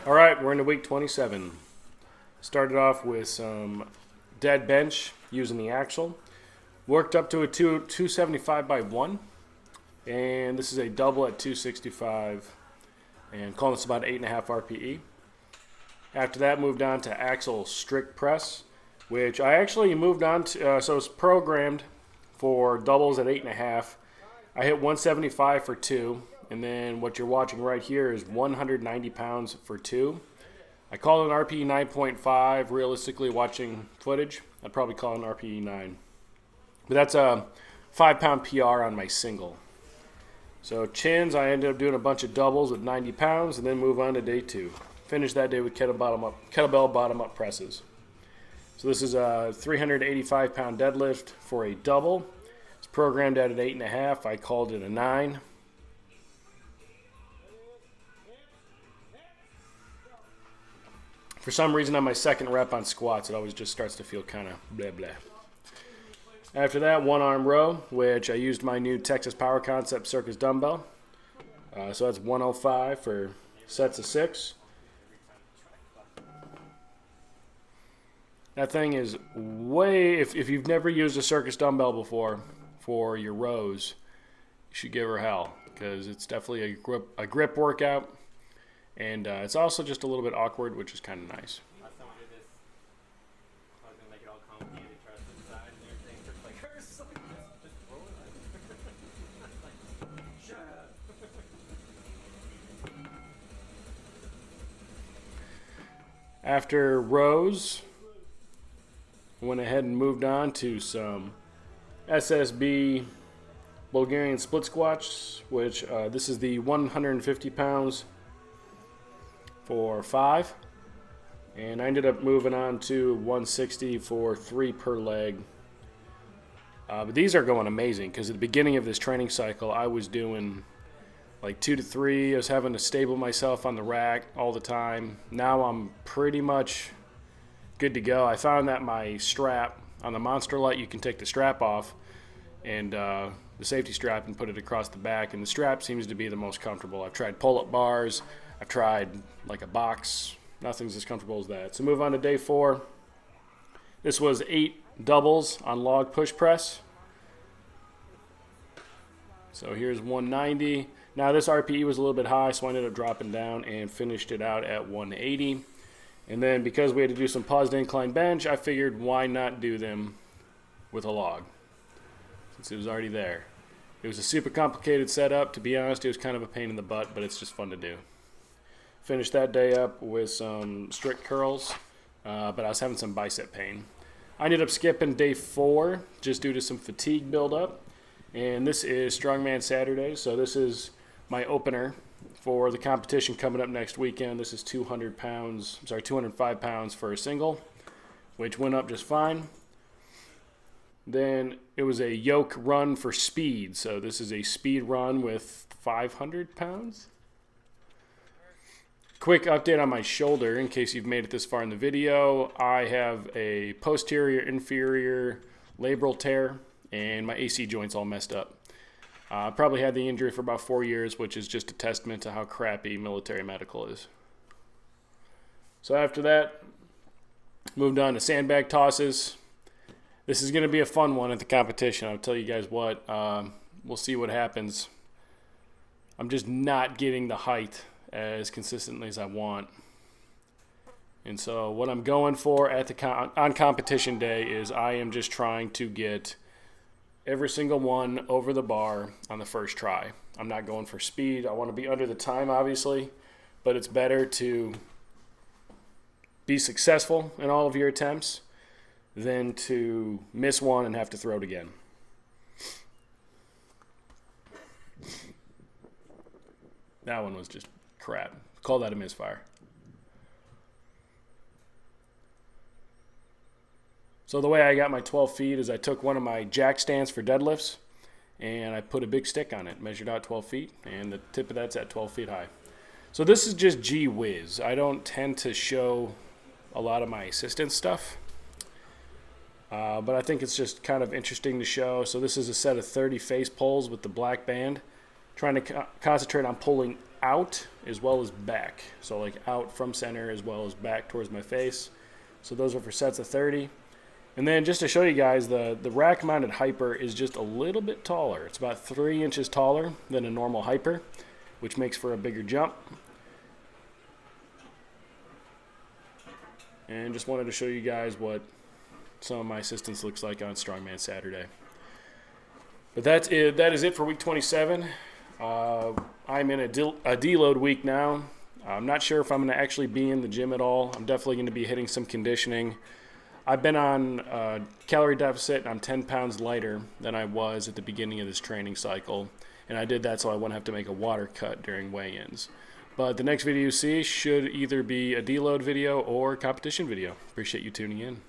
All right, we're into week 27. Started off with some dead bench using the Axel. Worked up to a 275 by 1. And this is a double at 265. And calling this about 8.5 RPE. After that, moved on to Axel strict press, which I actually moved on to. So it's programmed for doubles at 8.5. I hit 175 for 2. And then what you're watching right here is 190 pounds for 2. I call it an RPE 9.5. Realistically, watching footage, I'd probably call it an RPE 9. But that's a 5-pound PR on my single. So chins, I ended up doing a bunch of doubles with 90 pounds and then move on to day 2. Finished that day with kettlebell bottom-up presses. So this is a 385-pound deadlift for a double. It's programmed at an 8.5. I called it a 9. For some reason, on my second rep on squats, it always just starts to feel kind of blah, blah. After that, one arm row, which I used my new Texas Power Concept Circus dumbbell. So that's 105 for sets of 6. That thing is way, if you've never used a circus dumbbell before for your rows, you should give her hell, because it's definitely a grip workout. And it's also just a little bit awkward, which is kind of nice. Last time we did this, I was going to make it all complicated, trust inside and everything. Just like, just roll it. Like, shut up. After rows, went ahead and moved on to some SSB Bulgarian split squats, which this is the 150 pounds for 5, and I ended up moving on to 160 for 3 per leg. But these are going amazing, because at the beginning of this training cycle, I was doing like 2 to 3. I was having to stable myself on the rack all the time. Now I'm pretty much good to go. I found that my strap on the Monster Light, you can take the strap off and the safety strap and put it across the back, and the strap seems to be the most comfortable. I've tried pull-up bars. I've tried like a box. Nothing's as comfortable as that. So move on to day 4. This was 8 doubles on log push press. So here's 190. Now this RPE was a little bit high, so I ended up dropping down and finished it out at 180. And then because we had to do some paused incline bench, I figured why not do them with a log, since it was already there. It was a super complicated setup. To be honest, it was kind of a pain in the butt, but it's just fun to do. Finished that day up with some strict curls, but I was having some bicep pain. I ended up skipping day 4 just due to some fatigue buildup. And this is Strongman Saturday, so this is my opener for the competition coming up next weekend. This is 205 pounds for a single, which went up just fine. Then it was a yoke run for speed, so this is a speed run with 500 pounds. Quick update on my shoulder, in case you've made it this far in the video. I have a posterior inferior labral tear, and my AC joint's all messed up. I probably had the injury for about 4 years, which is just a testament to how crappy military medical is. So after that, moved on to Sandbag Tosses. This is going to be a fun one at the competition. I'll tell you guys what. We'll see what happens. I'm just not getting the height as consistently as I want. And so what I'm going for at on competition day is I am just trying to get every single one over the bar on the first try. I'm not going for speed. I want to be under the time, obviously, but it's better to be successful in all of your attempts than to miss one and have to throw it again. That one was just crap. Call that a misfire. So the way I got my 12 feet is I took one of my jack stands for deadlifts and I put a big stick on it, measured out 12 feet, and the tip of that's at 12 feet high. So this is just gee whiz. I don't tend to show a lot of my assistance stuff, but I think it's just kind of interesting to show. So this is a set of 30 face pulls with the black band, trying to concentrate on pulling out as well as back. So like out from center as well as back towards my face. So those are for sets of 30. And then just to show you guys, the rack mounted hyper is just a little bit taller. It's about 3 inches taller than a normal hyper, which makes for a bigger jump. And just wanted to show you guys what some of my assistance looks like on Strongman Saturday. But that's it. That is it for week 27. I'm in a deload week now. I'm not sure if I'm going to actually be in the gym at all. I'm definitely going to be hitting some conditioning. I've been on a calorie deficit, and I'm 10 pounds lighter than I was at the beginning of this training cycle. And I did that so I wouldn't have to make a water cut during weigh-ins. But the next video you see should either be a deload video or a competition video. Appreciate you tuning in.